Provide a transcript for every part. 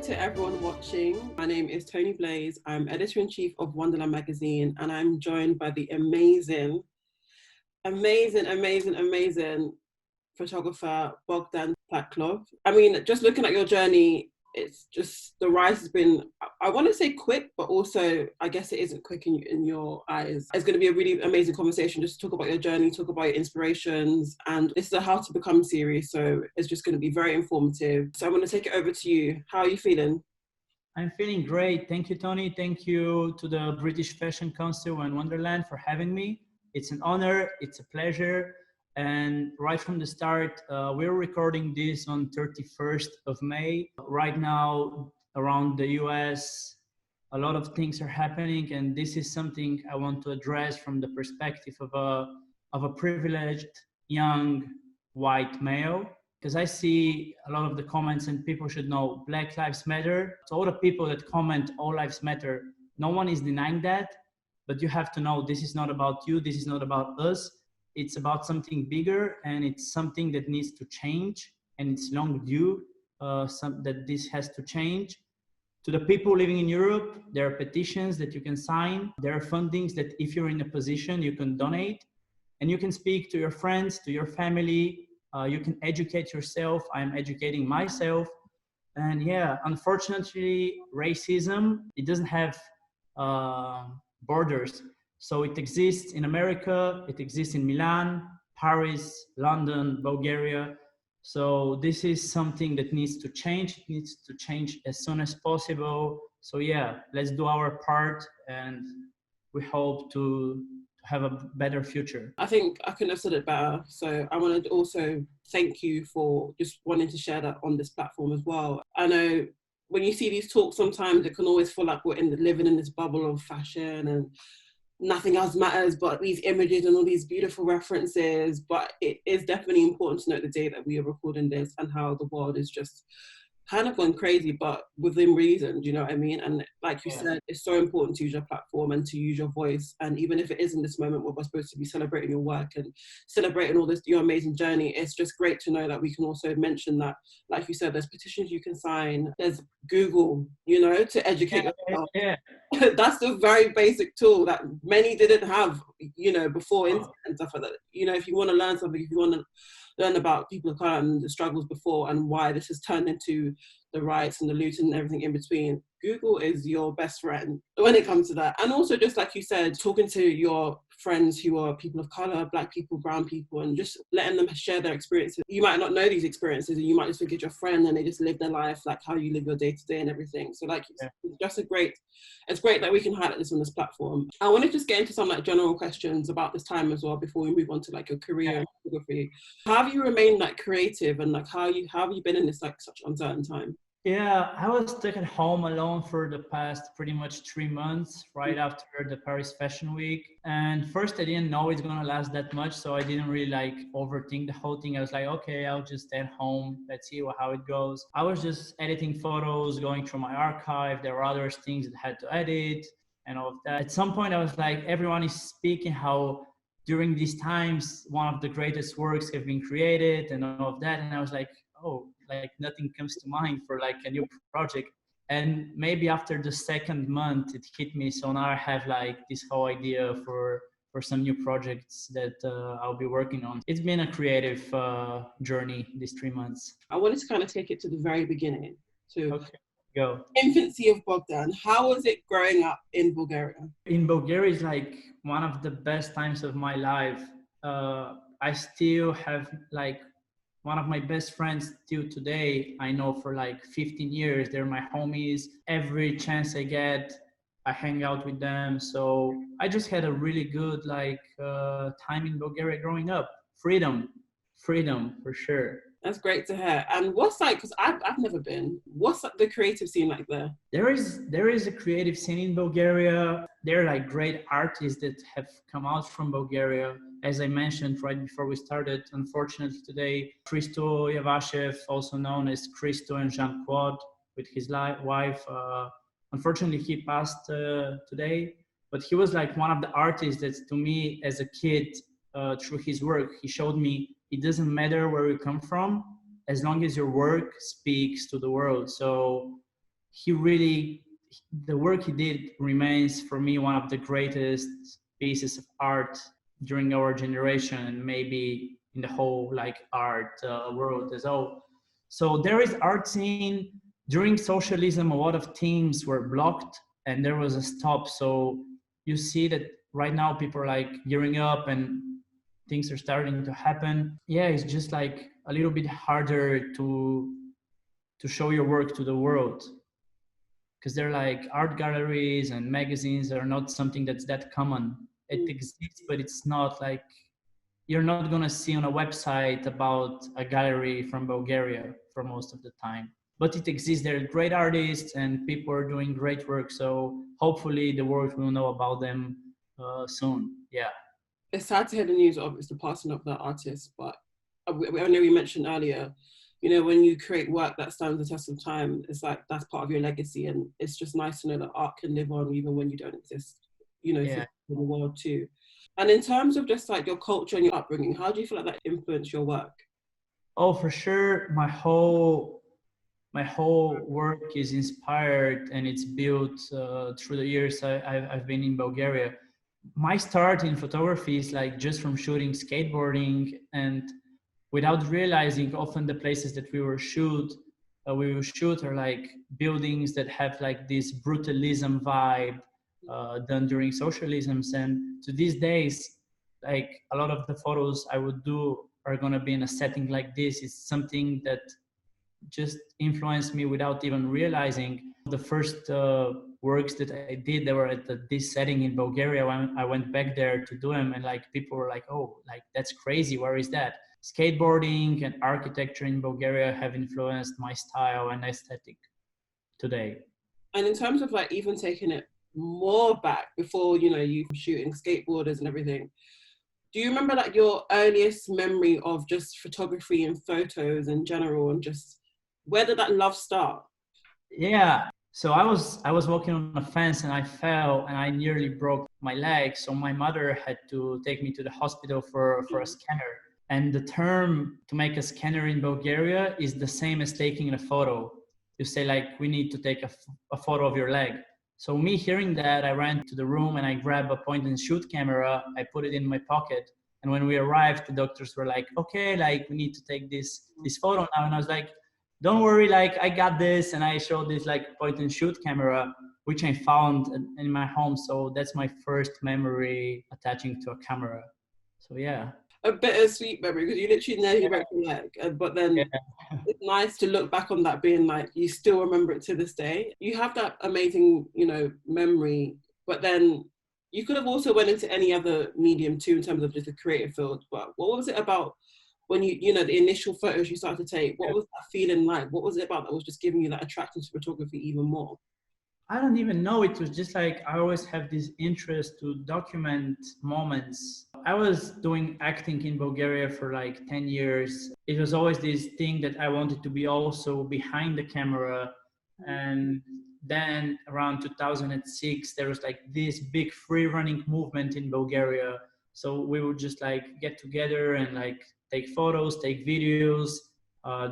to everyone watching. My name is Toni-Blaze. I'm editor-in-chief of Wonderland magazine, and I'm joined by the amazing photographer Bogdan Plakov. I mean, just looking at your journey, it's just the rise has been, I want to say quick, but also I guess it isn't quick in your eyes. It's going to be a really amazing conversation just to talk about your journey, talk about your inspirations, and this is a How to Become series, so it's just going to be very informative. So I'm going to take it over to you. How are you feeling? I'm feeling great. Thank you, Tony. Thank you to the British Fashion Council and Wonderland for having me. It's an honor. It's a pleasure. And right from the start, we're recording this on 31st of May. Right now, around the US, a lot of things are happening, and this is something I want to address from the perspective of a privileged, young, white male. Because I see a lot of the comments, and people should know Black Lives Matter. So all the people that comment All Lives Matter, no one is denying that, but you have to know this is not about you, this is not about us. It's about something bigger, and it's something that needs to change, and it's long due that this has to change. To the people living in Europe, there are petitions that you can sign. There are fundings that if you're in a position, you can donate, and you can speak to your friends, to your family. You can educate yourself. I'm educating myself. And yeah, unfortunately, racism, it doesn't have borders. So it exists in America, it exists in Milan, Paris, London, Bulgaria. So this is something that needs to change. It needs to change as soon as possible. So yeah, let's do our part, and we hope to have a better future. I think I couldn't have said it better. So I wanted to also thank you for just wanting to share that on this platform as well. I know when you see these talks, sometimes it can always feel like we're living in this bubble of fashion and nothing else matters but these images and all these beautiful references. But it is definitely important to note the day that we are recording this and how the world is just kind of gone crazy, but within reason, do you know what I mean? And like you said, it's so important to use your platform and to use your voice. And even if it is in this moment where we're supposed to be celebrating your work and celebrating all this, your amazing journey, it's just great to know that we can also mention that, like you said, there's petitions you can sign, there's Google, you know, to educate yourself. Yeah. That's the very basic tool that many didn't have, you know, before internet and stuff like that. You know, if you want to learn something, if you want to learn about people of color and the struggles before and why this has turned into the riots and the looting and everything in between, Google is your best friend when it comes to that. And also, just like you said, talking to your friends who are people of color, Black people, brown people, and just letting them share their experiences. You might not know these experiences, and you might just think it's your friend and they just live their life like how you live your day to day and everything. So like, it's just it's great that we can highlight this on this platform. I want to just get into some like general questions about this time as well before we move on to like your career in photography. How have you remained like creative, and like how have you been in this like such uncertain time? Yeah, I was stuck at home alone for the past pretty much 3 months, right after the Paris Fashion Week. And first I didn't know it's gonna last that much, so I didn't really like overthink the whole thing. I was like, okay, I'll just stay at home. Let's see how it goes. I was just editing photos, going through my archive. There were other things that I had to edit and all of that. At some point I was like, everyone is speaking how during these times, one of the greatest works have been created and all of that. And I was like, oh, like nothing comes to mind for like a new project. And maybe after the second month, it hit me. So now I have like this whole idea for some new projects that I'll be working on. It's been a creative journey these 3 months. I wanted to kind of take it to the very beginning. Okay, go. Infancy of Bogdan. How was it growing up in Bulgaria? In Bulgaria is like one of the best times of my life. I still have like one of my best friends till today. I know for like 15 years. They're my homies. Every chance I get, I hang out with them. So I just had a really good like time in Bulgaria growing up. Freedom for sure. That's great to hear. And what's like, because I've never been, what's like the creative scene like there? There is a creative scene in Bulgaria. There are like great artists that have come out from Bulgaria. As I mentioned right before we started, unfortunately today, Christo Yavashev, also known as Christo and Jean-Claude, with his wife, unfortunately he passed today. But he was like one of the artists that to me as a kid, through his work, he showed me it doesn't matter where you come from, as long as your work speaks to the world. So the work he did remains for me one of the greatest pieces of art during our generation, and maybe in the whole like art world as well. So there is art scene. During socialism, a lot of teams were blocked and there was a stop. So you see that right now people are like gearing up and things are starting to happen. Yeah, it's just like a little bit harder to show your work to the world, because they're like art galleries and magazines are not something that's that common. It exists, but it's not like, you're not gonna see on a website about a gallery from Bulgaria for most of the time. But it exists. There are great artists and people are doing great work. So hopefully the world will know about them soon. Yeah. It's sad to hear the news of it's the passing of that artist, but I know we mentioned earlier, you know, when you create work that stands the test of time, it's like that's part of your legacy, and it's just nice to know that art can live on even when you don't exist, you know, Yeah. in the world too. And in terms of just like your culture and your upbringing, how do you feel like that influenced your work? Oh, for sure. My whole work is inspired and it's built through the years I've been in Bulgaria. My start in photography is like just from shooting skateboarding, and without realizing, often the places that we will shoot are like buildings that have like this brutalism vibe done during socialisms. And to these days, like a lot of the photos I would do are gonna be in a setting like this. It's something that just influenced me without even realizing. The first works that I did, they were at this setting in Bulgaria. When I went back there to do them, and like people were like, "Oh, like that's crazy. Where is that?" Skateboarding and architecture in Bulgaria have influenced my style and aesthetic today. And in terms of like even taking it more back before, you know, you shooting skateboarders and everything, do you remember like your earliest memory of just photography and photos in general, and just where did that love start? Yeah. So I was walking on a fence and I fell and I nearly broke my leg. So my mother had to take me to the hospital for a scanner. And the term to make a scanner in Bulgaria is the same as taking a photo. You say like, we need to take a photo of your leg. So me hearing that, I ran to the room and I grabbed a point and shoot camera. I put it in my pocket. And when we arrived, the doctors were like, okay, like we need to take this photo now. And I was like, don't worry, like I got this. And I showed this like point and shoot camera, which I found in my home. So that's my first memory attaching to a camera. So yeah. A bittersweet memory, because you literally nearly broke your leg, but then it's nice to look back on that being like you still remember it to this day. You have that amazing, you know, memory, but then you could have also went into any other medium too in terms of just the creative field. But what was it about when you know, the initial photos you started to take? What was that feeling like? What was it about that was just giving you that attraction to photography even more? I don't even know. It was just like I always have this interest to document moments. I was doing acting in Bulgaria for like 10 years. It was always this thing that I wanted to be also behind the camera. And then around 2006, there was like this big free running movement in Bulgaria. So we would just like get together and like take photos, take videos.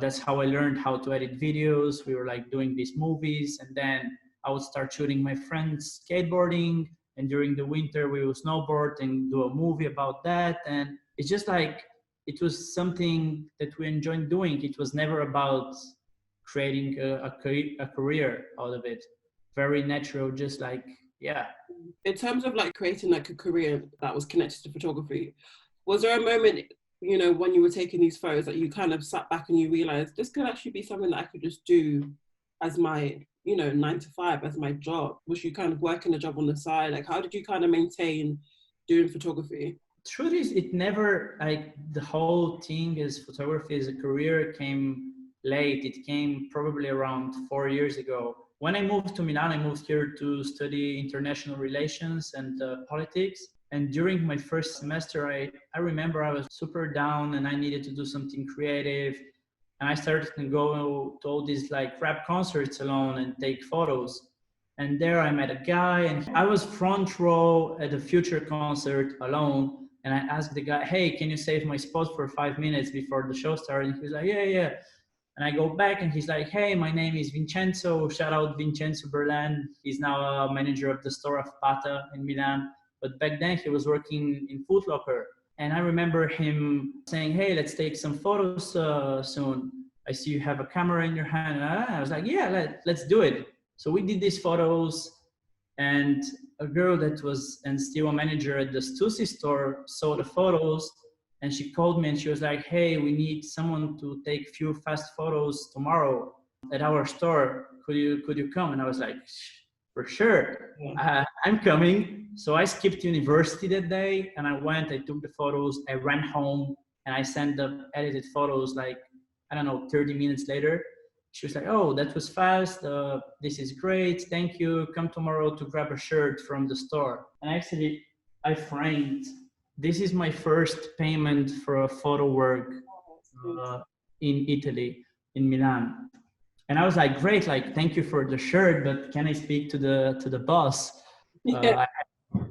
That's how I learned how to edit videos. We were like doing these movies, and then I would start shooting my friends skateboarding, and during the winter we would snowboard and do a movie about that. And it's just like, it was something that we enjoyed doing. It was never about creating a career out of it. Very natural, just like, yeah. In terms of like creating like a career that was connected to photography, was there a moment, you know, when you were taking these photos that you kind of sat back and you realized this could actually be something that I could just do as my, you know, 9 to 5, as my job? Was you kind of working a job on the side? Like, how did you kind of maintain doing photography? Truth is, it never, like the whole thing as photography as a career came late. It came probably around 4 years ago. When I moved to Milan, I moved here to study international relations and politics. And during my first semester, I remember I was super down and I needed to do something creative. And I started to go to all these like rap concerts alone and take photos. And there I met a guy, and I was front row at a Future concert alone. And I asked the guy, hey, can you save my spot for 5 minutes before the show started? And he was like, yeah, yeah. And I go back and he's like, hey, my name is Vincenzo. Shout out Vincenzo Berlan. He's now a manager of the store of Pata in Milan. But back then he was working in Foot Locker. And I remember him saying, hey, let's take some photos soon. I see you have a camera in your hand. And I was like, yeah, let's do it. So we did these photos, and a girl that was and still a manager at the Stussy store saw the photos, and she called me and she was like, hey, we need someone to take few fast photos tomorrow at our store. Could you come? And I was like, for sure, I'm coming. So I skipped university that day, and I went, I took the photos, I ran home, and I sent the edited photos like, I don't know, 30 minutes later. She was like, oh, that was fast. This is great. Thank you. Come tomorrow to grab a shirt from the store. And actually, I framed. This is my first payment for a photo work in Italy, in Milan. And I was like, great, like, thank you for the shirt, but can I speak to the boss?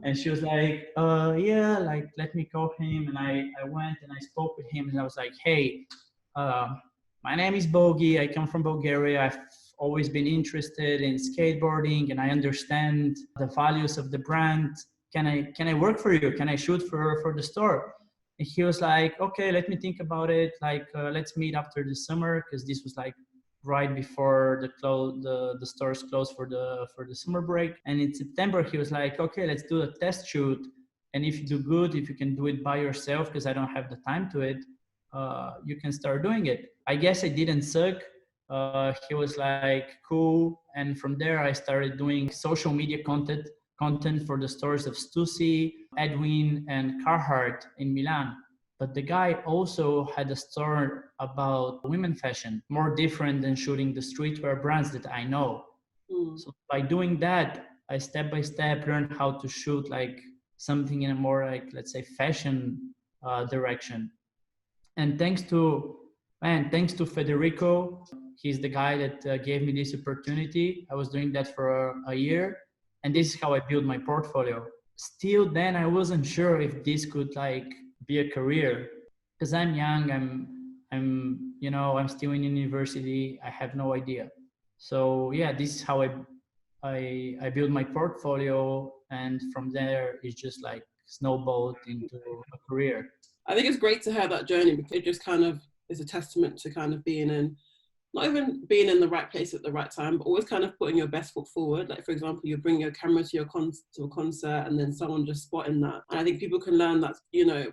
And she was like, yeah, like, let me call him. And I went and I spoke with him, and I was like, hey, my name is Bogi. I come from Bulgaria. I've always been interested in skateboarding, and I understand the values of the brand. Can I work for you? Can I shoot for the store? And he was like, okay, let me think about it. Like, let's meet after the summer, because this was like right before the stores closed for the summer break. And in September, he was like, okay, let's do a test shoot. And if you do good, if you can do it by yourself, because I don't have the time to it, you can start doing it. I guess I didn't suck. He was like, cool. And from there, I started doing social media content for the stores of Stussy, Edwin, and Carhartt in Milan. But the guy also had a store about women fashion, more different than shooting the streetwear brands that I know. So by doing that, I step by step learned how to shoot like something in a more like, let's say, fashion direction. And thanks to Federico, he's the guy that gave me this opportunity. I was doing that for a year, and this is how I built my portfolio. Still then, I wasn't sure if this could like be a career, because I'm young, I'm still in university, I have no idea. So yeah, this is how I built my portfolio, and from there it's just like snowballed into a career. I think it's great to have that journey, because it just kind of is a testament to kind of being in, not even being in the right place at the right time, but always kind of putting your best foot forward. Like, for example, you bring your camera to a concert, and then someone just spotting that. And I think people can learn that,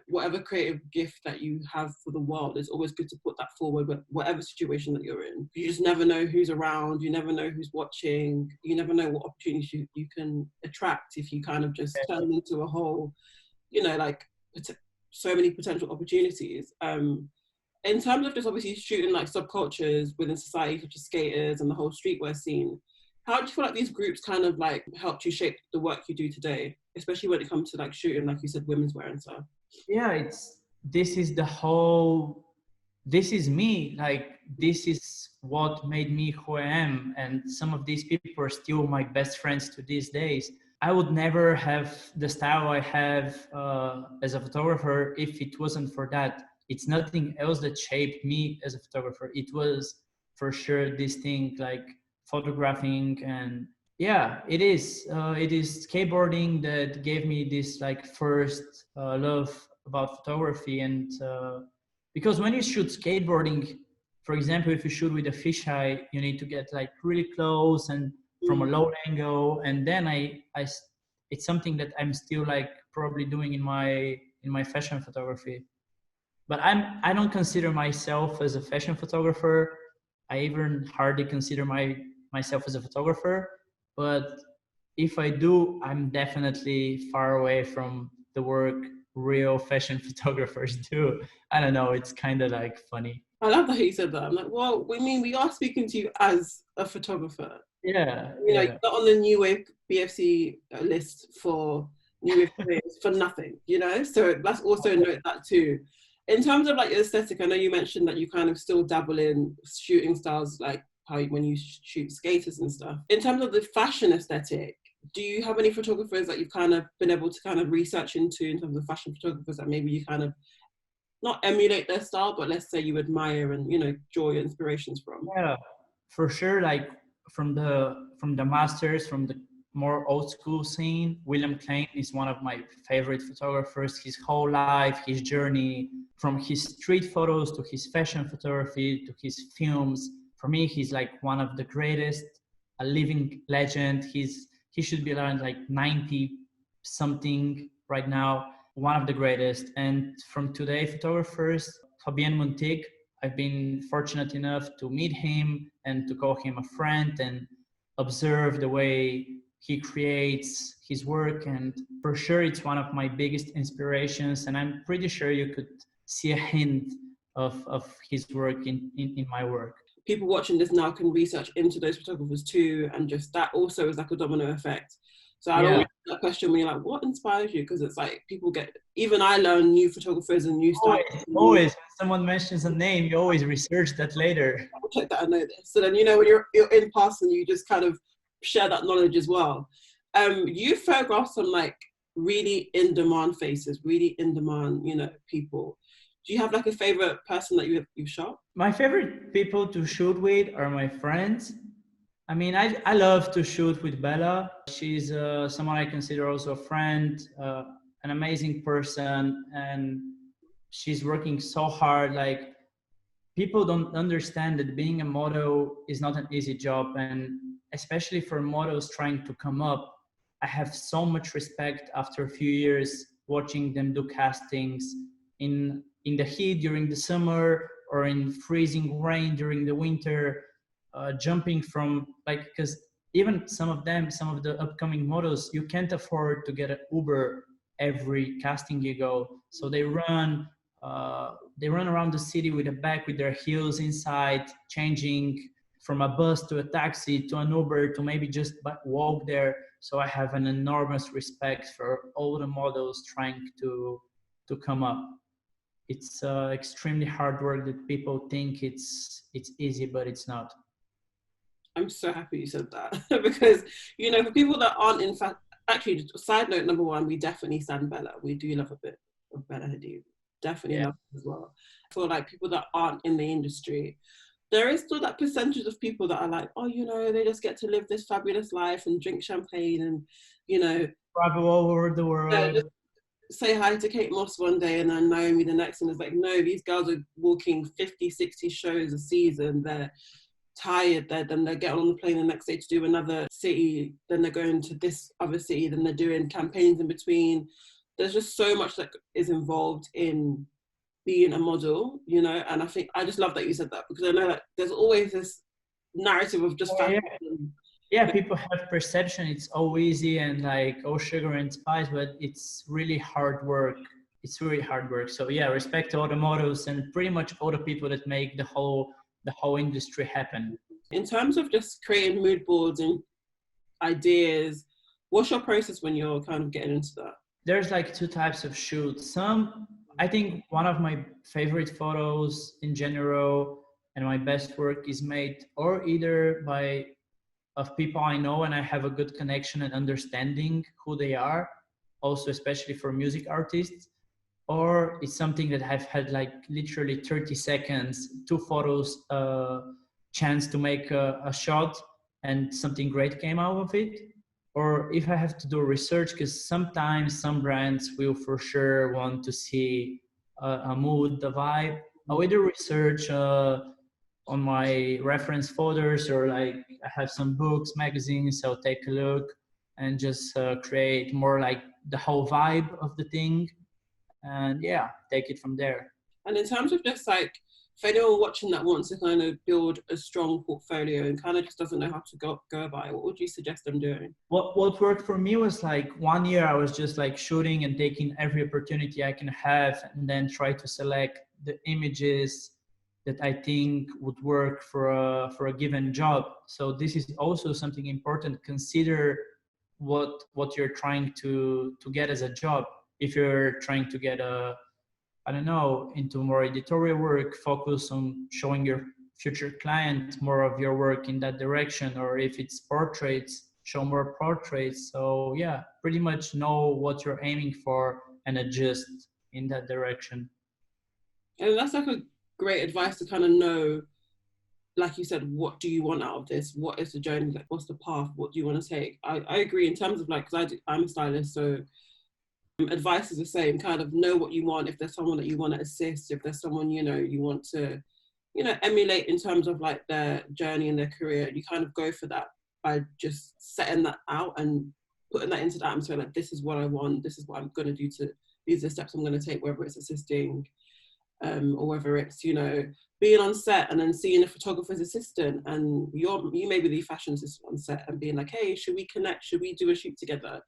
whatever creative gift that you have for the world, it's always good to put that forward, with whatever situation that you're in. You just never know who's around. You never know who's watching. You never know what opportunities you can attract if you kind of just turn into a whole, so many potential opportunities. In terms of just obviously shooting like subcultures within society, such as skaters and the whole streetwear scene, how do you feel like these groups kind of like helped you shape the work you do today, especially when it comes to like shooting, like you said, women's wear and stuff? Yeah, this is me. Like, this is what made me who I am. And some of these people are still my best friends to these days. I would never have the style I have as a photographer if it wasn't for that. It's nothing else that shaped me as a photographer. It was for sure this thing like photographing, and yeah, it is skateboarding that gave me this like first love about photography. And because when you shoot skateboarding, for example, if you shoot with a fisheye, you need to get like really close and from a low angle, and then it's something that I'm still like probably doing in my fashion photography. But I don't consider myself as a fashion photographer. I even hardly consider myself as a photographer. But if I do, I'm definitely far away from the work real fashion photographers do. I don't know, it's kind of like funny. I love that you said that. I'm like, well, we are speaking to you as a photographer. Yeah. You're not on the New Wave BFC list for New Wave players for nothing, So let's also note that too. In terms of like aesthetic, I know you mentioned that you kind of still dabble in shooting styles, like when you shoot skaters and stuff. In terms of the fashion aesthetic, do you have any photographers that you've kind of been able to kind of research into in terms of fashion photographers that maybe you kind of not emulate their style, but let's say you admire and, you know, draw your inspirations from? Yeah, for sure. Like from the masters, from the more old school scene, William Klein is one of my favorite photographers. His whole life, his journey, from his street photos to his fashion photography to his films. For me, he's like one of the greatest, a living legend. He should be around like 90 something right now, one of the greatest. And from today photographers, Fabien Montig, I've been fortunate enough to meet him and to call him a friend and observe the way he creates his work. And for sure, it's one of my biggest inspirations. And I'm pretty sure you could see a hint of his work in my work. People watching this now can research into those photographers too, and just that also is like a domino effect. So I don't want that question when you're like, what inspires you? Because it's like people get, even I learn new photographers and new styles. Always, when someone mentions a name, you always research that later. I'll check that, I know this. So then, you know, when you're in person, you just kind of share that knowledge as well. You photograph some like really in demand faces, really in demand, you know, people. Do you have like a favorite person that you've shot? My favorite people to shoot with are my friends. I mean, I love to shoot with Bella. She's someone I consider also a friend, an amazing person, and she's working so hard. Like, people don't understand that being a model is not an easy job, and especially for models trying to come up, I have so much respect after a few years watching them do castings in the heat during the summer or in freezing rain during the winter. Jumping from, like, because even some of the upcoming models, you can't afford to get an Uber every casting you go, so they run around the city with a bag with their heels inside, changing from a bus to a taxi to an Uber to maybe just walk there. So I have an enormous respect for all the models trying to come up. It's extremely hard work that people think it's easy, but it's not. I'm so happy you said that because, you know, for people that aren't, in fact, actually, side note number one, we definitely stand Bella. We do love a bit of Bella Hadid. Definitely love her as well. For like people that aren't in the industry, there is still that percentage of people that are like, oh, you know, they just get to live this fabulous life and drink champagne and, you know, travel all over the world. Just say hi to Kate Moss one day and then Naomi the next, and it's like, no, these girls are walking 50, 60 shows a season. They're tired, then they get on the plane the next day to do another city, then they're going to this other city, then they're doing campaigns in between. There's just so much that is involved in being a model, you know, and I think I just love that you said that, because I know that there's always this narrative of just people have perception it's all easy and like all sugar and spice, but it's really hard work. So yeah, respect to all the models and pretty much all the people that make the whole industry happen. In terms of just creating mood boards and ideas, what's your process when you're kind of getting into that? There's like two types of shoots. I think one of my favorite photos in general and my best work is made or either of people I know and I have a good connection and understanding who they are, also especially for music artists, or it's something that I've had like literally 30 seconds, 2 photos, chance to make a shot and something great came out of it. Or if I have to do research, because sometimes some brands will for sure want to see a mood, the vibe. I'll either research on my reference folders or like I have some books, magazines, I'll take a look and just create more like the whole vibe of the thing. And yeah, take it from there. And in terms of just like, for anyone watching that wants to kind of build a strong portfolio and kind of just doesn't know how to go about it, what would you suggest them doing? What worked for me was like 1 year I was just like shooting and taking every opportunity I can have and then try to select the images that I think would work for a given job. So this is also something important. Consider what you're trying to get as a job. If you're trying to get into more editorial work, focus on showing your future client more of your work in that direction. Or if it's portraits, show more portraits. So yeah, pretty much know what you're aiming for and adjust in that direction. And that's like a great advice to kind of know, like you said, what do you want out of this? What is the journey? Like, what's the path? What do you want to take? I agree in terms of like, because I'm a stylist, so advice is the same. Kind of know what you want. If there's someone that you want to assist, if there's someone, you know, you want to, you know, emulate in terms of like their journey and their career, you kind of go for that by just setting that out and putting that into the atmosphere. Like, this is what I want. This is what I'm going to do to, these are the steps I'm going to take, whether it's assisting, or whether it's, you know, being on set and then seeing a photographer's assistant and you may be the fashion assistant on set and being like, hey, should we connect? Should we do a shoot together?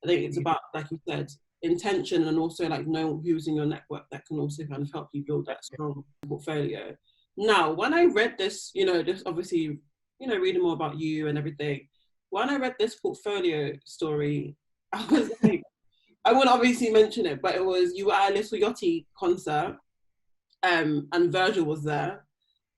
I think it's about, like you said, intention, and also like know who's in your network that can also kind of help you build that strong portfolio. Now, when I read this, you know, this obviously, you know, reading more about you and everything, when I read this portfolio story, I was like, I won't obviously mention it, but it was, you were at a Little Yachty concert, and Virgil was there,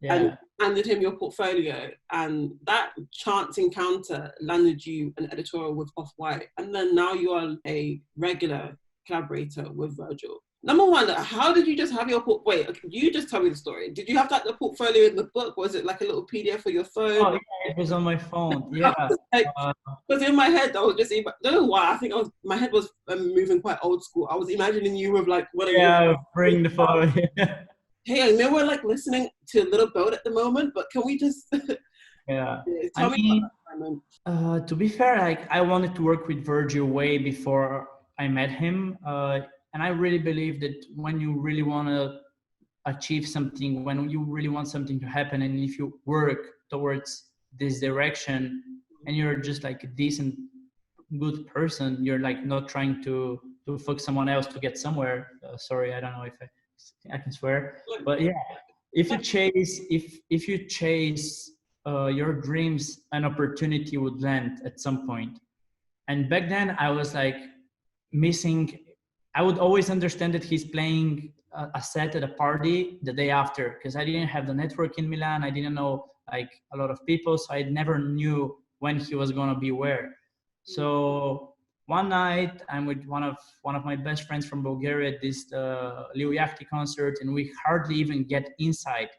and handed him your portfolio, and that chance encounter landed you an editorial with Off-White, and then now you are a regular collaborator with Virgil. Number one, how did you just have your wait, you just tell me the story. Did you have like the portfolio in the book? Was it like a little PDF for your phone? Oh, yeah, it was on my phone. Yeah. Because in my head, I was just, I don't know why, I think my head was moving quite old school. I was imagining you with like one of your, bring the phone. hey, I know we're like listening to a little boat at the moment, but can we just yeah. tell me about that moment? To be fair, like I wanted to work with Virgil way before I met him. And I really believe that when you really want to achieve something, when you really want something to happen, and if you work towards this direction and you're just like a decent, good person, you're like not trying to fuck someone else to get somewhere. Sorry, I don't know if I can swear, but yeah, if you chase your dreams, an opportunity would land at some point. And back then I was like missing, I would always understand that he's playing a set at a party the day after, because I didn't have the network in Milan. I didn't know like a lot of people, so I never knew when he was gonna be where. So one night I'm with one of my best friends from Bulgaria at this Liu Yachty concert, and we hardly even get inside.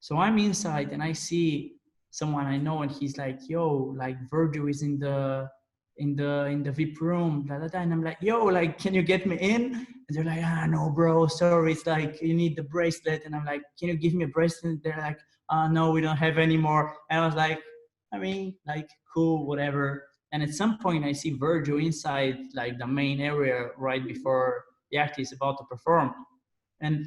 So I'm inside and I see someone I know, and he's like, yo, like Virgil is in the VIP room, blah, blah, blah. And I'm like, yo, like, can you get me in? And they're like, no, bro, sorry, it's like, you need the bracelet. And I'm like, can you give me a bracelet? They're like, no, we don't have any more. And I was like, I mean, like, cool, whatever. And at some point I see Virgil inside like the main area right before the act is about to perform. And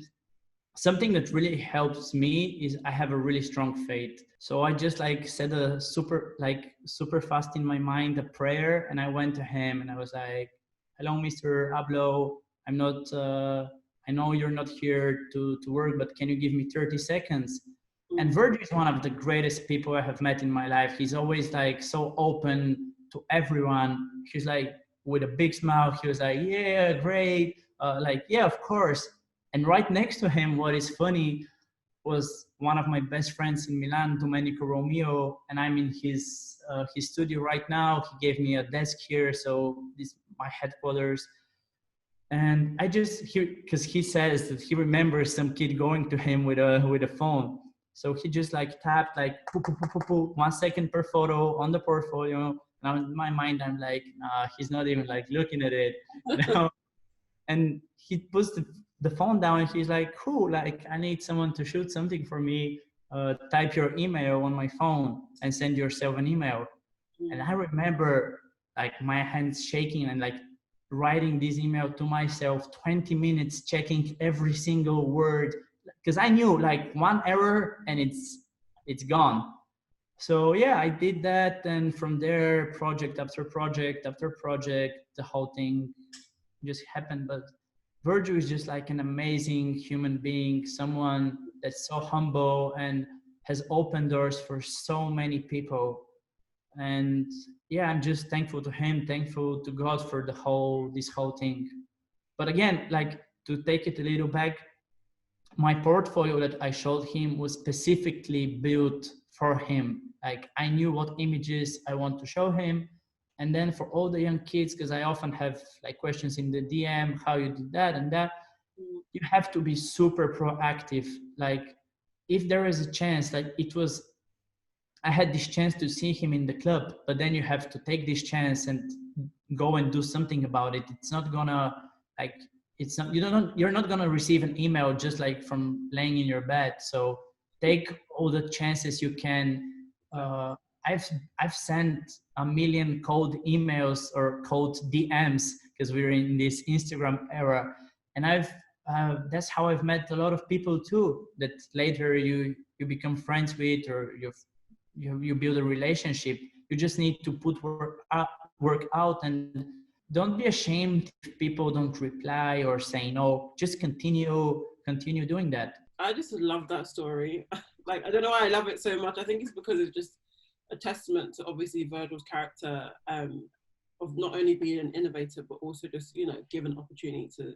something that really helps me is I have a really strong faith. So I just like said a super fast in my mind a prayer, and I went to him and I was like, hello, Mr. Ablo. I'm not, I know you're not here to work, but can you give me 30 seconds? And Virgil is one of the greatest people I have met in my life. He's always like so open to everyone. He's like with a big smile. He was like, yeah, great. Like, yeah, of course. And right next to him, what is funny was one of my best friends in Milan, Domenico Romeo, and I'm in his studio right now. He gave me a desk here, so this is my headquarters. And I just because he says that he remembers some kid going to him with a phone. So he just like tapped like 1 second per photo on the portfolio. Now in my mind, I'm like, nah, he's not even like looking at it. You know? And he puts the phone down and he's like, cool, like I need someone to shoot something for me. Type your email on my phone and send yourself an email. And I remember like my hands shaking and like writing this email to myself, 20 minutes checking every single word, because I knew like one error and it's gone. So yeah, I did that, and from there, project after project after project, the whole thing just happened. But Virgil is just like an amazing human being, someone that's so humble and has opened doors for so many people. And yeah, I'm just thankful to him, thankful to God for this whole thing. But again, like to take it a little back, my portfolio that I showed him was specifically built for him. Like I knew what images I want to show him. And then for all the young kids, because I often have like questions in the DM, how you did that and that. you have to be super proactive. Like if there is a chance, like I had this chance to see him in the club, but then you have to take this chance and go and do something about it. It's not gonna like, it's not, you're not gonna receive an email just like from laying in your bed. So take all the chances you can. I've sent a million cold emails or cold DMs because we're in this Instagram era, and that's how I've met a lot of people too, that later you become friends with, or you build a relationship. You just need to put work out, and don't be ashamed if people don't reply or say no. Just continue doing that. I just love that story. Like, I don't know why I love it so much. I think it's because it's just a testament to obviously Virgil's character, of not only being an innovator, but also just, you know, giving opportunity to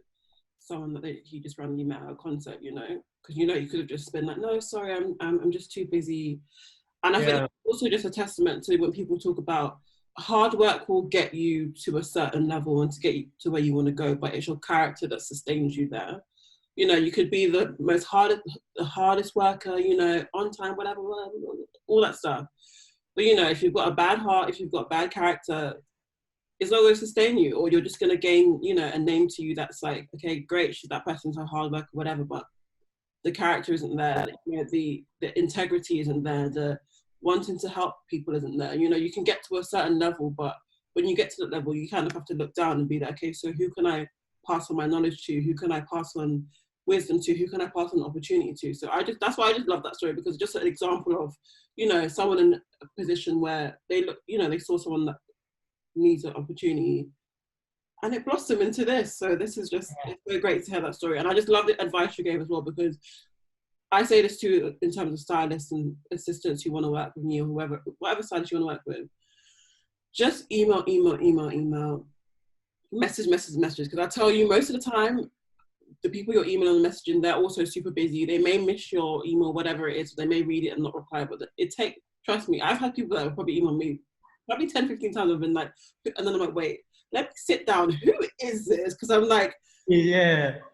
someone that he just randomly met at a concert, you know, because, you know, you could have just been like, no, sorry, I'm just too busy. And I think it's also just a testament to when people talk about hard work will get you to a certain level and to get you to where you want to go, but it's your character that sustains you there. You know, you could be the hardest worker, you know, on time, whatever, all that stuff. But, you know, if you've got a bad heart, if you've got bad character, it's not going to sustain you, or you're just going to gain, you know, a name to you that's like, okay, great, that person's a hard worker, whatever, but the character isn't there, you know, the integrity isn't there, the wanting to help people isn't there. You know, you can get to a certain level, but when you get to that level, you kind of have to look down and be like, okay, so who can I pass on my knowledge to? Who can I pass on wisdom to? Who can I pass on opportunity to? So that's why I just love that story, because it's just an example of, you know, someone in a position where they look, you know, they saw someone that needs an opportunity and it blossomed into this. So this is just, it's so great to hear that story. And I just love the advice you gave as well, because I say this too in terms of stylists and assistants who want to work with me, or whatever stylist you want to work with. Just email, messages. Because I tell you, most of the time, the people you're emailing and messaging, they're also super busy. They may miss your email, whatever it is. They may read it and not reply, but trust me, I've had people that have probably emailed me probably 10, 15 times. I've been like, and then I'm like, wait, let me sit down. Who is this? Because I'm like,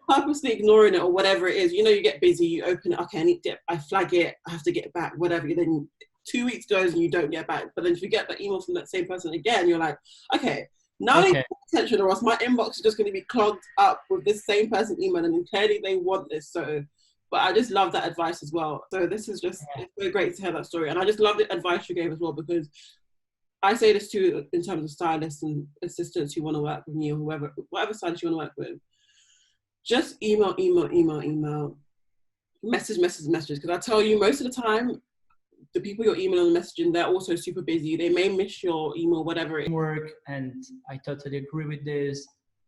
purposely ignoring it or whatever it is. You know, you get busy, you open it, okay, I flag it, I have to get back, whatever. Then 2 weeks goes and you don't get back. But then if you get that email from that same person again, you're like, okay, now they pay attention, or else my inbox is just going to be clogged up with this same person email, and clearly they want this. So, but I just love that advice as well. So this is just, it's so great to hear that story. And I just love the advice you gave as well, because I say this too in terms of stylists and assistants who want to work with me, or whatever stylist you want to work with. Just email, messages. Because I tell you, most of the time, the people you're emailing and messaging, they're also super busy. They may miss your email, whatever it is. Work, and I totally agree with this.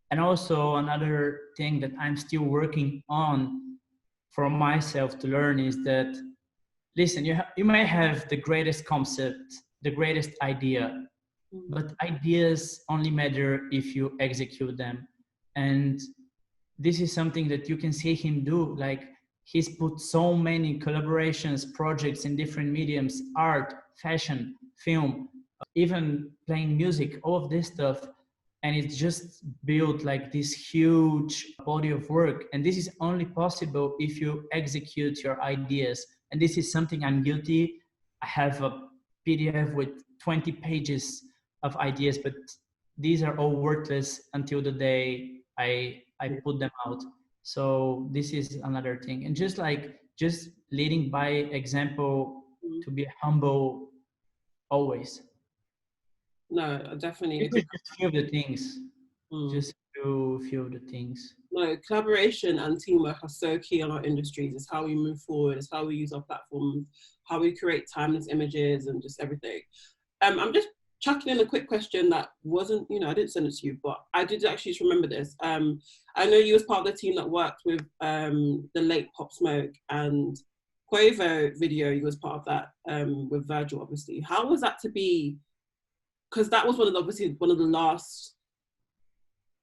And also another thing that I'm still working on for myself to learn is that, listen, you may have the greatest concept, the greatest idea, but ideas only matter if you execute them. And this is something that you can see him do. Like, he's put so many collaborations, projects in different mediums, art, fashion, film, even playing music, all of this stuff. And it's just built like this huge body of work. And this is only possible if you execute your ideas. And this is something I'm guilty. I have a PDF with 20 pages of ideas, but these are all worthless until the day I put them out. So this is another thing. And just leading by example, to be humble always. No, definitely. Just few of the things. Just few of the things. No, collaboration and teamwork are so key in our industries. It's how we move forward. It's how we use our platforms, how we create timeless images, and just everything. I'm just chucking in a quick question that wasn't, you know, I didn't send it to you, but I did actually just remember this. I know you was part of the team that worked with the late Pop Smoke and Quavo video. You was part of that with Virgil, obviously. How was that to be? Because that was one of the last.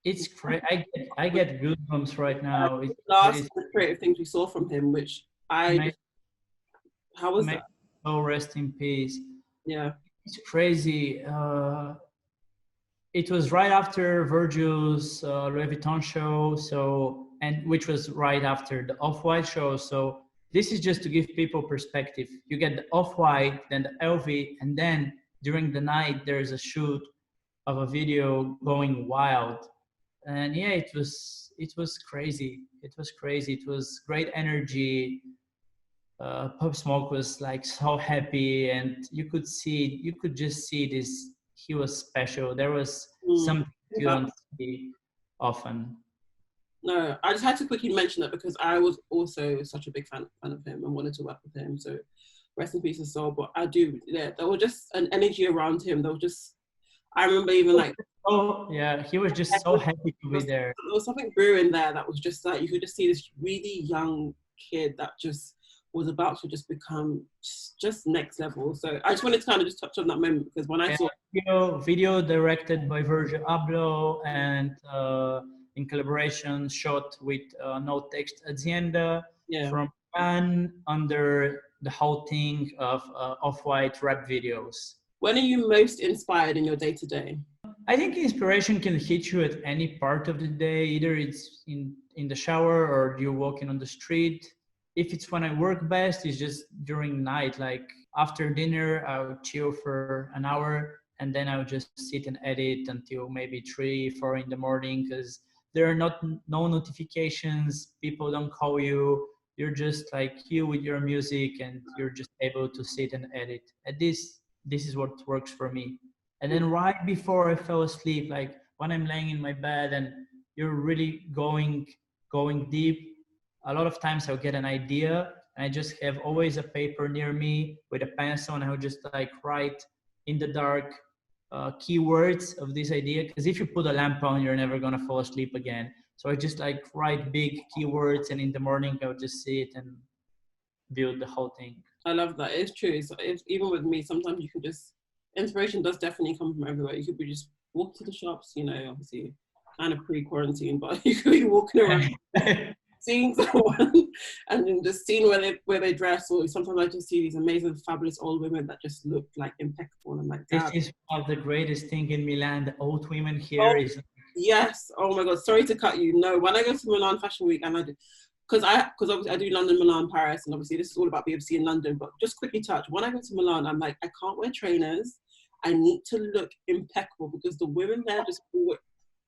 It's great. I get goosebumps right now. It's last creative things we saw from him, which how was that? Oh, rest in peace. Yeah. It's crazy. It was right after Virgil's Louis Vuitton show, so and which was right after the Off-White show. So this is just to give people perspective. You get the Off-White, then the LV, and then during the night there's a shoot of a video going wild. And yeah, it was crazy. It was crazy. It was great energy. Pop Smoke was like so happy, and you could just see this. He was special. There was something you don't see often. No, I just had to quickly mention that because I was also such a big fan of him and wanted to work with him. So rest in peace his soul. But I do, yeah, there was just an energy around him. There was just, I remember even like, oh yeah, he was just so happy to be there. There was something brewing there that was just like, you could just see this really young kid that just was about to just become just next level. So I just wanted to kind of just touch on that moment, because when I saw video directed by Virgil Abloh and in collaboration shot with no text at the end from Japan under the whole thing of Off-White rap videos. When are you most inspired in your day-to-day? I think inspiration can hit you at any part of the day. Either it's in the shower or you're walking on the street. If it's when I work best, it's just during night. Like after dinner, I'll chill for an hour and then I'll just sit and edit until maybe 3, 4 in the morning, because there are no notifications. People don't call you. You're just like you with your music and you're just able to sit and edit. And this is what works for me. And then right before I fell asleep, like when I'm laying in my bed and you're really going deep, a lot of times I'll get an idea and I just have always a paper near me with a pencil, and I'll just like write in the dark keywords of this idea. Because if you put a lamp on, you're never gonna fall asleep again. So I just like write big keywords, and in the morning I'll just sit and build the whole thing. I love that. It's true. It's even with me, sometimes you can just, inspiration does definitely come from everywhere. You could be just walk to the shops, you know, obviously kind of pre-quarantine, but you could be walking around seeing someone and then just seeing where they dress, or sometimes I just see these amazing, fabulous old women that just look like impeccable. And I'm like, this is one of the greatest thing in Milan. The old women here is. Yes. Oh my God. Sorry to cut you. No, when I go to Milan Fashion Week, and I do, because obviously I do London, Milan, Paris, and obviously this is all about BFC in London. But just quickly touch. When I go to Milan, I'm like, I can't wear trainers. I need to look impeccable, because the women there just.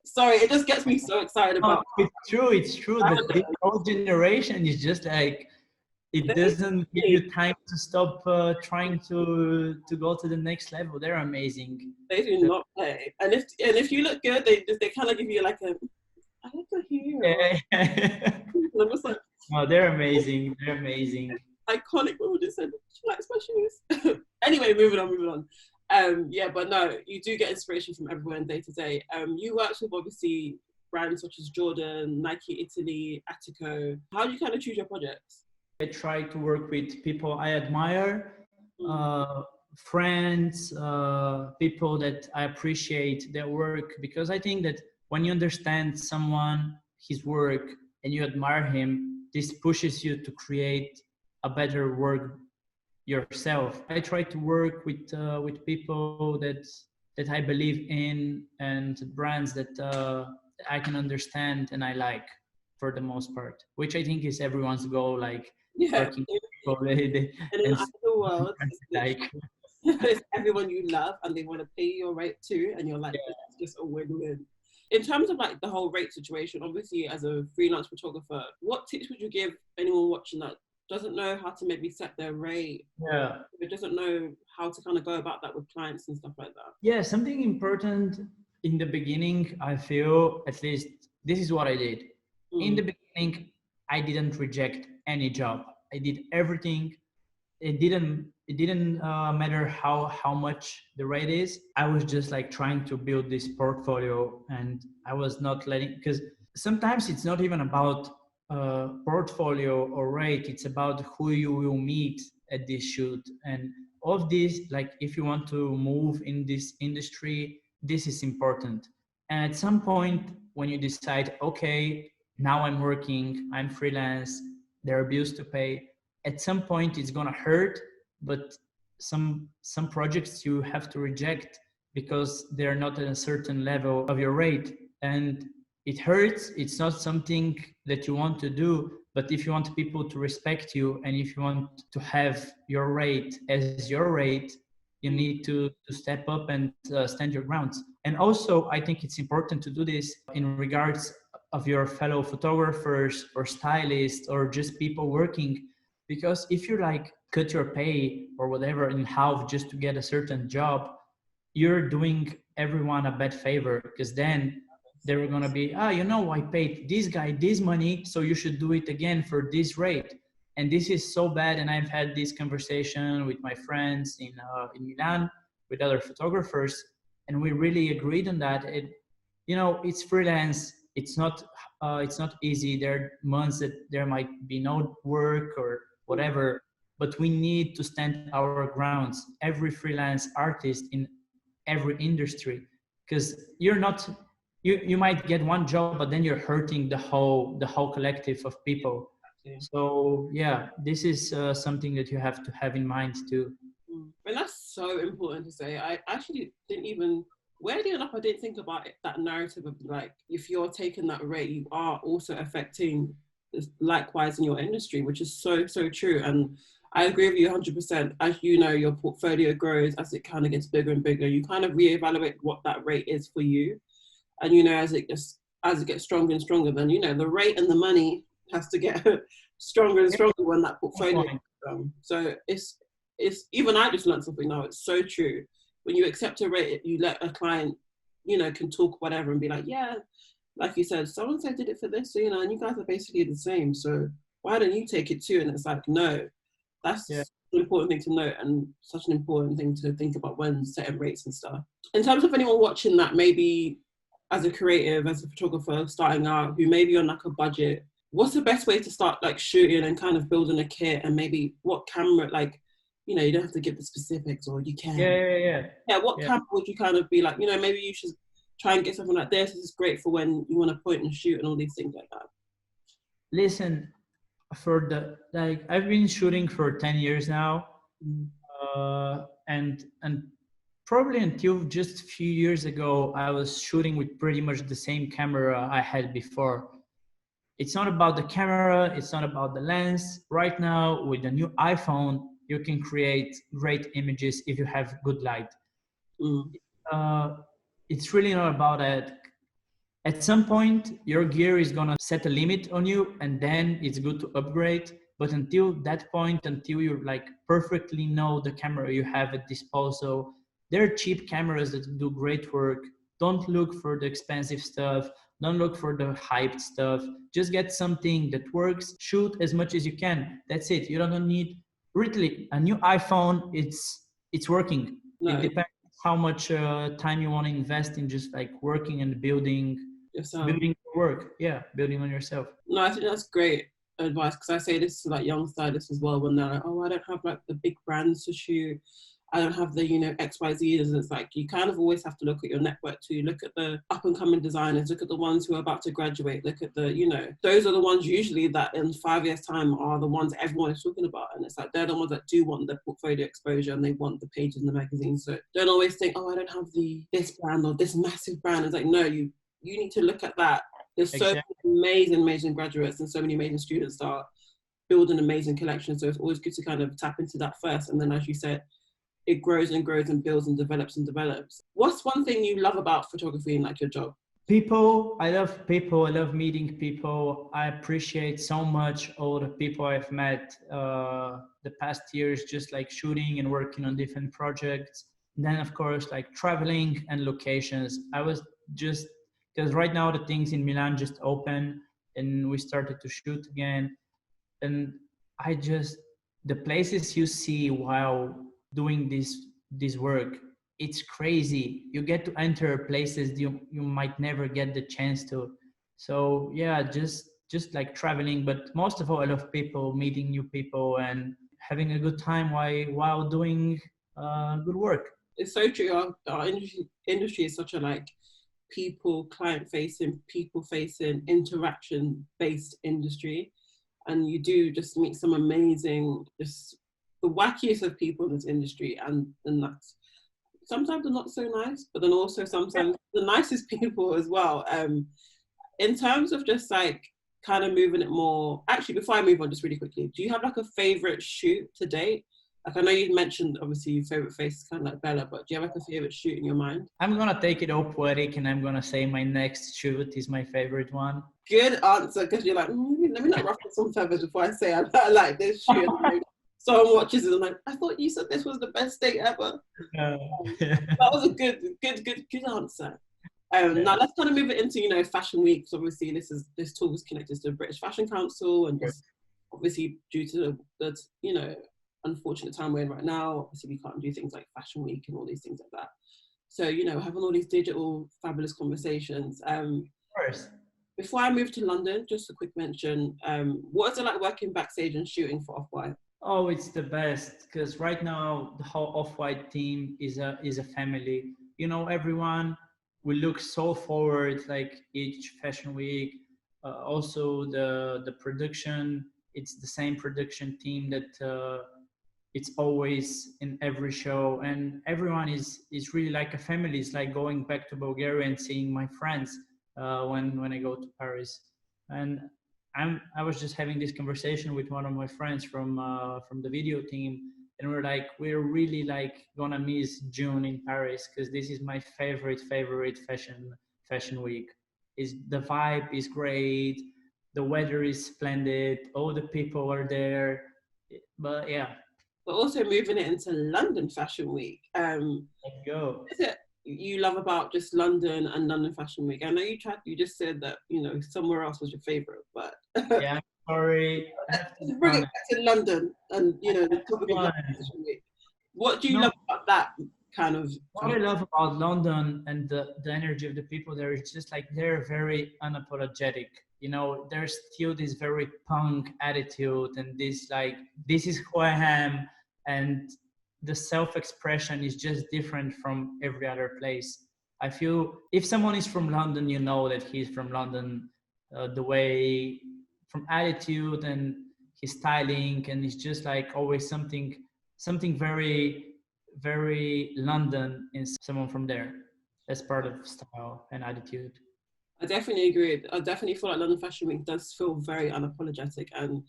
Sorry, it just gets me so excited about. Oh, it's true. The old generation is just like, it doesn't give you time to stop trying to go to the next level. They're amazing. They do not play, and if you look good, they kind of give you like a, I look a hero. Yeah. Like, oh, they're amazing. They're amazing. Iconic women just said, she likes my shoes. Anyway, moving on. Yeah, but no, you do get inspiration from everyone day to day. You work with obviously brands such as Jordan, Nike Italy, Attico. How do you kind of choose your projects? I try to work with people I admire, friends, people that I appreciate their work, because I think that when you understand someone, his work, and you admire him, this pushes you to create a better work yourself. I try to work with people that I believe in, and brands that I can understand and I like, for the most part, which I think is everyone's goal. Like working with people, in the world, like it's everyone you love and they want to pay your rate too, and you're like, it's just a win-win. In terms of like the whole rate situation, obviously as a freelance photographer, what tips would you give anyone watching that doesn't know how to maybe set their rate? Yeah. It doesn't know how to kind of go about that with clients and stuff like that. Yeah, something important in the beginning, I feel, at least this is what I did. In the beginning, I didn't reject any job. I did everything. It didn't matter how much the rate is. I was just like trying to build this portfolio, and I was not letting, because sometimes it's not even about portfolio or rate. It's about who you will meet at this shoot, and all of this, like if you want to move in this industry, this is important. And at some point when you decide, okay, now I'm working, I'm freelance, there are bills to pay, at some point it's gonna hurt, but some projects you have to reject because they're not at a certain level of your rate. And it hurts. It's not something that you want to do, but if you want people to respect you and if you want to have your rate as your rate, you need to step up and stand your grounds. And also, I think it's important to do this in regards of your fellow photographers or stylists or just people working, because if you like cut your pay or whatever in half just to get a certain job, you're doing everyone a bad favor, because then they're going to be, I paid this guy this money, so you should do it again for this rate. And this is so bad. And I've had this conversation with my friends in Milan with other photographers, and we really agreed on that. It's freelance. It's not easy. There are months that there might be no work or whatever, but we need to stand our grounds. Every freelance artist in every industry, because you might get one job, but then you're hurting the whole collective of people. So yeah, this is something that you have to have in mind too. And that's so important to say. I actually didn't even, weirdly enough, I didn't think about it, that narrative of like, if you're taking that rate, you are also affecting likewise in your industry, which is so, so true. And I agree with you 100%. As you know, your portfolio grows as it kind of gets bigger and bigger. You kind of reevaluate what that rate is for you. And, as it gets stronger and stronger, then, the rate and the money has to get stronger and stronger when that portfolio grows. So it's even I just learned something now. It's so true. When you accept a rate, you let a client, can talk whatever and be like, yeah, like you said, someone said did it for this, and you guys are basically the same. So why don't you take it too? And it's like, no, that's an important thing to note and such an important thing to think about when setting rates and stuff. In terms of anyone watching that, maybe as a creative, as a photographer starting out, who may be on like a budget, what's the best way to start like shooting and kind of building a kit, and maybe what camera, like, you don't have to give the specifics, or you can. Yeah, what camera would you kind of be like, maybe you should try and get something like this. This is great for when you want to point and shoot and all these things like that. Listen, I've been shooting for 10 years now. And probably until just a few years ago, I was shooting with pretty much the same camera I had before. It's not about the camera, it's not about the lens. Right now, with the new iPhone, you can create great images if you have good light. It's really not about that. At some point, your gear is gonna set a limit on you, and then it's good to upgrade. But until that point, until you like perfectly know the camera you have at disposal, there are cheap cameras that do great work. Don't look for the expensive stuff. Don't look for the hyped stuff. Just get something that works. Shoot as much as you can. That's it. You don't need really a new iPhone. It's working. No. It depends how much time you want to invest in just like working and building your work. Yeah, building on yourself. No, I think that's great advice, because I say this to like young stylists as well, when they're like, oh, I don't have like the big brands to shoot, I don't have the XYZs, and it's like you kind of always have to look at your network too. Look at the up and coming designers, look at the ones who are about to graduate, look at the those are the ones usually that in 5 years time are the ones everyone is talking about, and it's like they're the ones that do want the portfolio exposure and they want the pages in the magazine. So don't always think, oh, I don't have this brand or this massive brand. It's like, no, you need to look at that. There's so many amazing graduates and so many amazing students that are building amazing collections. So it's always good to kind of tap into that first. And then, as you said, it grows and grows and builds and develops and develops. What's one thing you love about photography and like your job? People. I love people. I love meeting people. I appreciate so much all the people I've met the past years, just like shooting and working on different projects. And then, of course, like traveling and locations. I was just, because right now the things in Milan just opened and we started to shoot again. And the places you see while doing this work, it's crazy. You get to enter places you might never get the chance to. So yeah, just like traveling, but most of all, I love people, meeting new people and having a good time while doing good work. It's so true. Our industry is such a like client facing, interaction based industry. And you do just meet some amazing, just the wackiest of people in this industry, and that's sometimes they're not so nice, but then also sometimes the nicest people as well. In terms of just like kind of moving it more, actually, before I move on, just really quickly, do you have like a favorite shoot to date? Like, I know you mentioned obviously your favorite face is kind of like Bella, but do you have like a favorite shoot in your mind? I'm gonna take it all poetic, and I'm gonna say my next shoot is my favorite one. Good answer, because you're like, let me not ruffle some feathers before I say I like this shoot. Someone watches it and like, I thought you said this was the best date ever. That was a good answer. Now let's kind of move it into, you know, Fashion Week. So obviously this talk is connected to the British Fashion Council, and just obviously due to the you know, unfortunate time we're in right now, obviously we can't do things like Fashion Week and all these things like that. So, you know, having all these digital fabulous conversations. Of course. Before I moved to London, just a quick mention, what is it like working backstage and shooting for Off-White? Oh, it's the best, because right now the whole Off-White team is a family. You know, everyone, we look so forward, like each fashion week. Also the production, it's the same production team that it's always in every show, and everyone is really like a family. It's like going back to Bulgaria and seeing my friends when I go to Paris. And I was just having this conversation with one of my friends from the video team, and we're really like gonna miss June in Paris, because this is my favorite fashion week. Is the vibe is great, the weather is splendid, all the people are there, but yeah. But also moving it into London Fashion Week. Let's go. What is it you love about just London and London Fashion Week? I know you just said that, you know, somewhere else was your favorite, but yeah, I'm sorry. Let's bring it back to London and, you know, the topic of London Fashion Week. What do you love about that kind of? What I love about London and the energy of the people there is just like they're very unapologetic. You know, there's still this very punk attitude and this like, this is who I am, and the self-expression is just different from every other place. I feel if someone is from London, you know that he's from London, the way, from attitude and his styling, and it's just like always something very, very London in someone from there. That's part of style and attitude. I definitely agree. I definitely feel like London Fashion Week does feel very unapologetic, and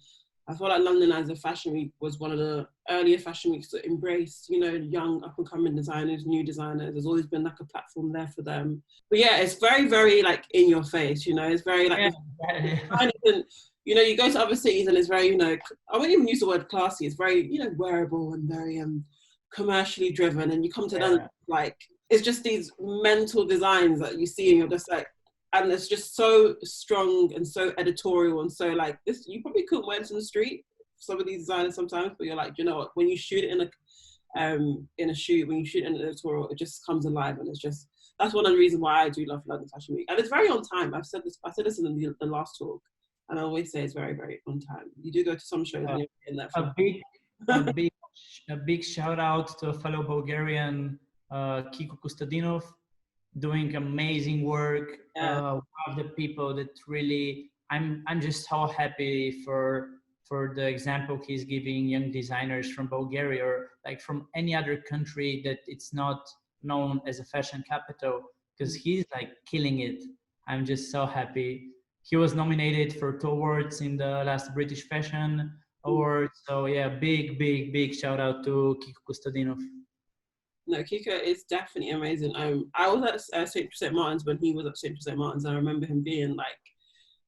I feel like London as a fashion week was one of the earlier fashion weeks that embraced, you know, young up and coming designers, new designers. There's always been like a platform there for them. But yeah, it's very, very like in your face, you know, it's very like, you know, you go to other cities and it's very, you know, I wouldn't even use the word classy. It's very, you know, wearable and very commercially driven. And you come to London, like, it's just these mental designs that you see and you're just like, and it's just so strong and so editorial and so like this, you probably couldn't wear this in the street, some of these designers sometimes, but you're like, you know what, when you shoot it in a shoot, when you shoot in an editorial, it just comes alive, and it's just, that's one of the reasons why I do love London Fashion Week. And it's very on time. I said this in the last talk, and I always say it's very, very on time. You do go to some shows and you're in there for a big shout out to a fellow Bulgarian, Kiko Kostadinov, doing amazing work. One of the people that really, I'm just so happy for the example he's giving young designers from Bulgaria, or like from any other country that it's not known as a fashion capital, because he's like killing it. I'm just so happy. He was nominated for 2 awards in the last British Fashion Awards. So yeah, big shout out to Kiko Kostadinov. No, Kiko is definitely amazing. I was at St. Martin's when he was at St. Martin's, and I remember him being like,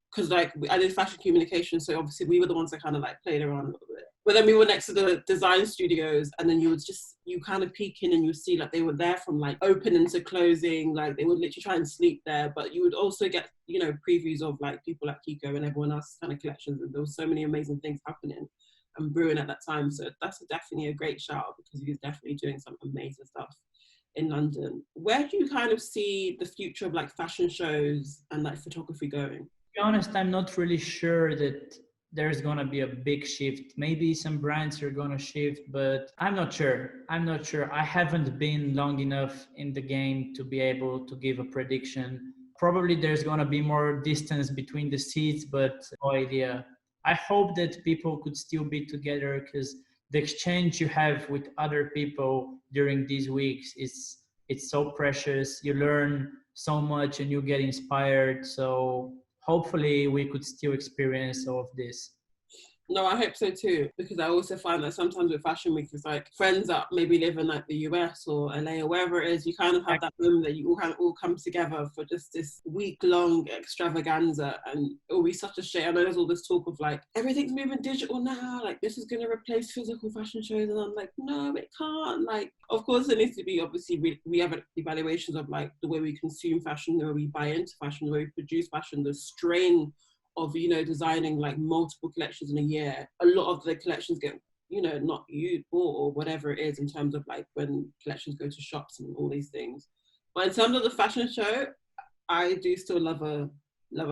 because like I did fashion communication, so obviously we were the ones that kind of like played around a little bit. But then we were next to the design studios, and then you kind of peek in and you see like they were there from like opening to closing, like they would literally try and sleep there. But you would also get, you know, previews of like people like Kiko and everyone else's kind of collections, and there was so many amazing things happening and brewing at that time. So that's definitely a great shout out, because he's definitely doing some amazing stuff in London. Where do you kind of see the future of like fashion shows and like photography going? To be honest, I'm not really sure that there's going to be a big shift. Maybe some brands are going to shift, but I'm not sure. I haven't been long enough in the game to be able to give a prediction. Probably there's going to be more distance between the seats, but no idea. I hope that people could still be together, because the exchange you have with other people during these weeks it's so precious. You learn so much and you get inspired. So hopefully we could still experience all of this. No, I hope so too, because I also find that sometimes with Fashion Week, it's like friends that maybe live in like the US or LA or wherever it is, you kind of have that moment that you all kind of all come together for just this week-long extravaganza, and it'll be such a shame. I know there's all this talk of like, everything's moving digital now, like this is going to replace physical fashion shows, and I'm like, no, it can't. Like, of course, there needs to be, obviously, we have evaluations of like the way we consume fashion, the way we buy into fashion, the way we produce fashion, the strain of, you know, designing like multiple collections in a year. A lot of the collections get, you know, not you bought or whatever it is in terms of like when collections go to shops and all these things. But in terms of the fashion show, I do still love a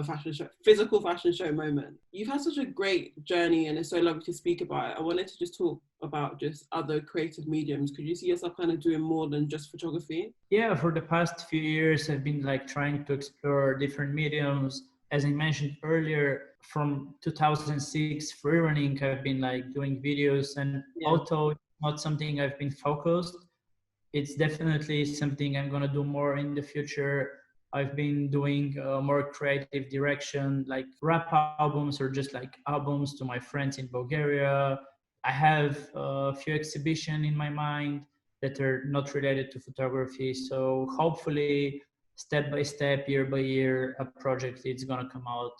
fashion show, physical fashion show moment. You've had such a great journey and it's so lovely to speak about it. I wanted to just talk about just other creative mediums. Could you see yourself kind of doing more than just photography? Yeah, for the past few years, I've been like trying to explore different mediums. As I mentioned earlier, from 2006 free running, I've been like doing videos, and although it's not something I've been focused, it's definitely something I'm gonna do more in the future. I've been doing more creative direction, like rap albums or just like albums to my friends in Bulgaria. I have a few exhibitions in my mind that are not related to photography. So hopefully, step by step, year by year, a project is gonna come out.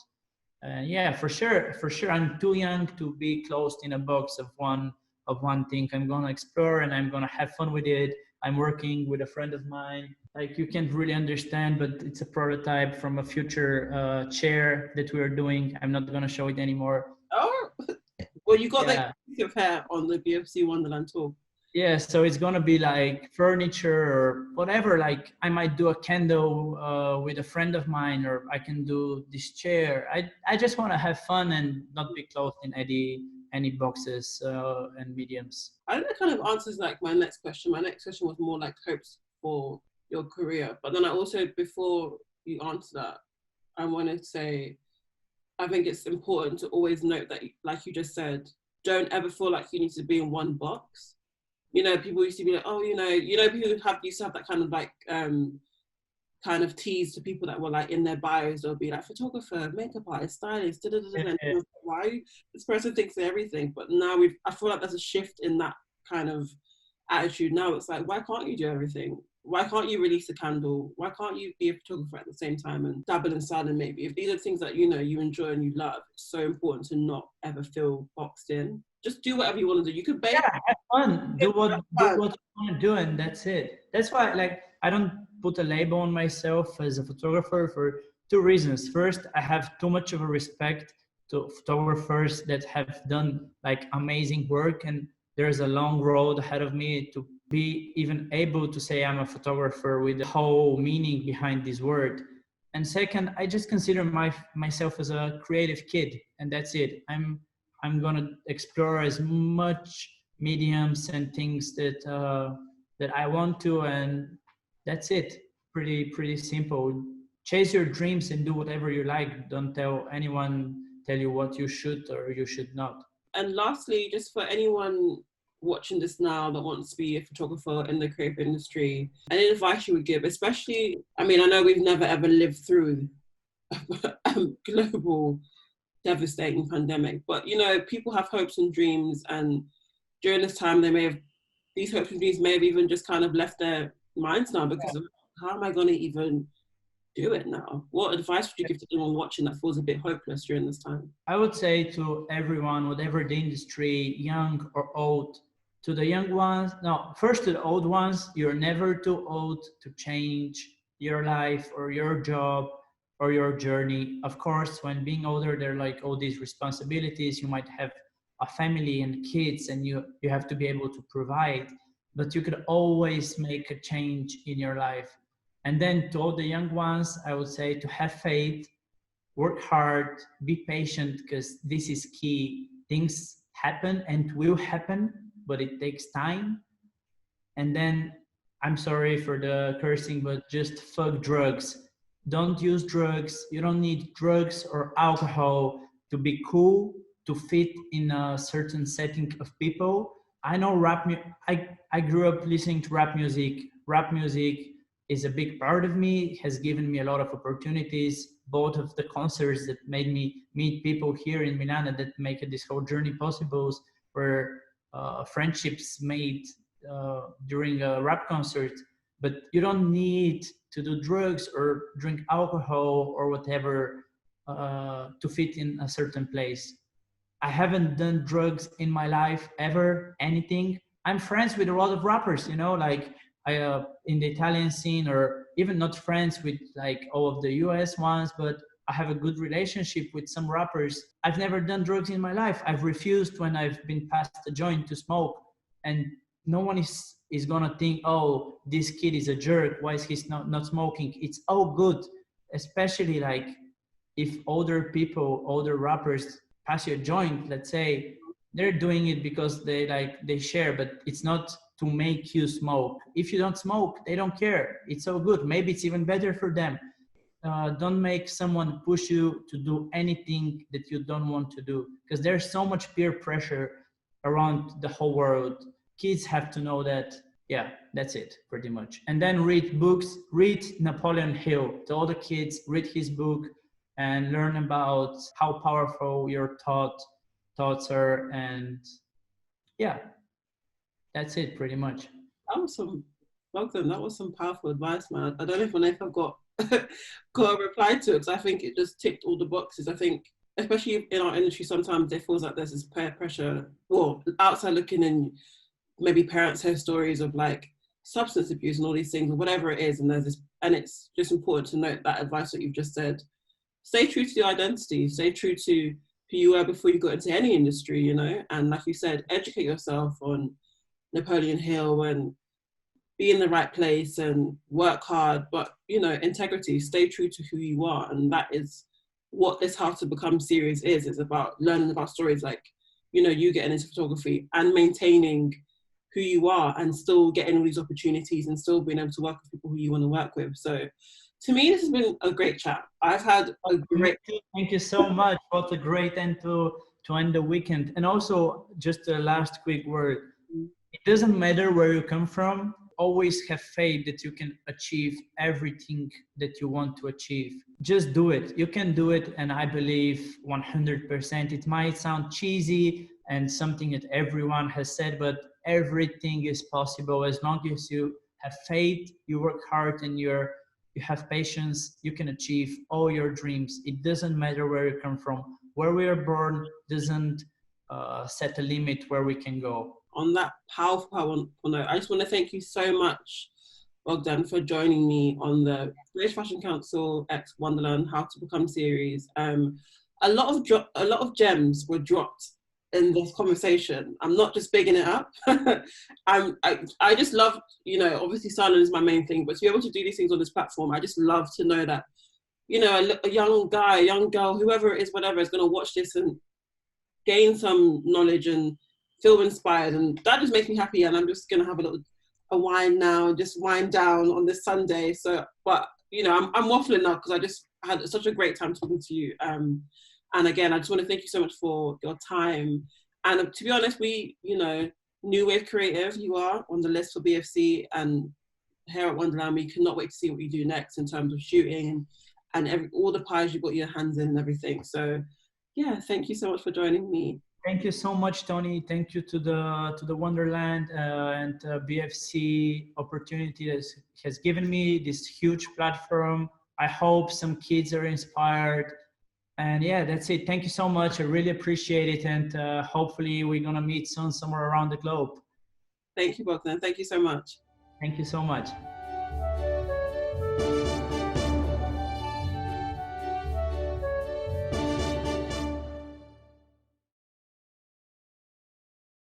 Yeah, for sure. I'm too young to be closed in a box of one thing. I'm gonna explore and I'm gonna have fun with it. I'm working with a friend of mine. Like, you can't really understand, but it's a prototype from a future chair that we are doing. I'm not gonna show it anymore. Oh, well, you got like of hair on the BFC Wonderland tour. Yeah, so it's gonna be like furniture or whatever. Like, I might do a candle with a friend of mine, or I can do this chair. I just want to have fun and not be closed in any boxes and mediums. I think that kind of answers like my next question. My next question was more like hopes for your career, but then I also, before you answer that, I want to say, I think it's important to always note that, like you just said, don't ever feel like you need to be in one box. You know, people used to be like, oh, you know, people used to have that kind of like, kind of tease to people that were like in their bios. They'll be like photographer, makeup artist, stylist, and why this person thinks they're everything. But now I feel like there's a shift in that kind of attitude. Now it's like, why can't you do everything? Why can't you release a candle? Why can't you be a photographer at the same time and dabble in styling maybe? If these are things that, you know, you enjoy and you love, it's so important to not ever feel boxed in. Just do whatever you want to do. You could bake. Yeah, have fun. Do what you want to do, and that's it. That's why, like, I don't put a label on myself as a photographer for two reasons. First, I have too much of a respect to photographers that have done like amazing work, and there's a long road ahead of me to be even able to say I'm a photographer with the whole meaning behind this word. And second, I just consider myself as a creative kid, and that's it. I'm gonna explore as much mediums and things that I want to, and that's it. Pretty simple. Chase your dreams and do whatever you like. Don't tell you what you should or you should not. And lastly, just for anyone watching this now that wants to be a photographer in the creative industry, any advice you would give, especially, I mean, I know we've never ever lived through a global devastating pandemic, but you know, people have hopes and dreams, and during this time these hopes and dreams may have even just kind of left their minds now because of how am I going to even do it now? What advice would you give to anyone watching that feels a bit hopeless during this time? I would say to everyone, whatever the industry, young or old, to the young ones, no, first to the old ones, you're never too old to change your life or your job or your journey. Of course, when being older, there are like all these responsibilities. You might have a family and kids, and you have to be able to provide, but you could always make a change in your life. And then to all the young ones, I would say to have faith, work hard, be patient, because this is key. Things happen and will happen, but it takes time. And then, I'm sorry for the cursing, but just fuck drugs. Don't use drugs. You don't need drugs or alcohol to be cool, to fit in a certain setting of people. I know I grew up listening to rap music. Rap music is a big part of me, has given me a lot of opportunities, both of the concerts that made me meet people here in Milan and that make this whole journey possible, where friendships made during a rap concert. But you don't need to do drugs or drink alcohol or whatever to fit in a certain place. I haven't done drugs in my life ever, anything. I'm friends with a lot of rappers, you know, like I in the Italian scene, or even not friends with like all of the US ones, but I have a good relationship with some rappers. I've never done drugs in my life. I've refused when I've been passed a joint to smoke, and no one is gonna think, oh, this kid is a jerk. Why is he not smoking? It's all good, especially like if older people, older rappers pass you a joint, let's say, they're doing it because they share, but it's not to make you smoke. If you don't smoke, they don't care. It's so good. Maybe it's even better for them. Don't make someone push you to do anything that you don't want to do, because there's so much peer pressure around the whole world. Kids have to know that. Yeah, that's it pretty much. And then read books. Read Napoleon Hill. To all the kids, read his book and learn about how powerful your thoughts are. And yeah, that's it pretty much. That was some, Bogdan, that was some powerful advice, man. I don't even know if I've got got a reply to it, because I think it just ticked all the boxes. I think, especially in our industry, sometimes it feels like there's this peer pressure, or outside looking in, maybe parents hear stories of like substance abuse and all these things, or whatever it is, and there's this, and it's just important to note that advice that you've just said. Stay true to your identity, stay true to who you were before you got into any industry, you know, and like you said, educate yourself on Napoleon Hill and be in the right place and work hard, but, you know, integrity, stay true to who you are. And that is what this How to Become series is. It's about learning about stories like, you know, you getting into photography and maintaining who you are and still getting all these opportunities and still being able to work with people who you want to work with. So to me, this has been a great chat. I've had a great... Thank you so much. What a great end to end the weekend. And also, just a last quick word. It doesn't matter where you come from. Always have faith that you can achieve everything that you want to achieve. Just do it. You can do it. And I believe 100%. It might sound cheesy and something that everyone has said, but everything is possible as long as you have faith, you work hard, and you have patience. You can achieve all your dreams. It doesn't matter where you come from. Where we are born doesn't set a limit where we can go. On that powerful note, I just want to thank you so much, Bogdan, for joining me on the British Fashion Council X Wonderland How to Become series. A lot of gems were dropped in this conversation. I'm not just bigging it up. I just love, you know, obviously silence is my main thing, but to be able to do these things on this platform, I just love to know that, you know, a young guy, a young girl, whoever it is, whatever, is going to watch this and gain some knowledge and feel inspired, and that just makes me happy. And I'm just gonna have a wine now and just wind down on this Sunday. So, but you know, I'm waffling now because I just had such a great time talking to you. And again, I just want to thank you so much for your time. And to be honest, we, you know, New Wave Creative, you are on the list for BFC, and here at Wonderland, we cannot wait to see what you do next in terms of shooting and all the pies you've got your hands in and everything. So, yeah, thank you so much for joining me. Thank you so much, Tony. Thank you to the Wonderland and BFC opportunity that has given me this huge platform. I hope some kids are inspired. And yeah, that's it. Thank you so much. I really appreciate it. And hopefully we're going to meet soon somewhere around the globe. Thank you, Bogdan. Thank you so much. Thank you so much.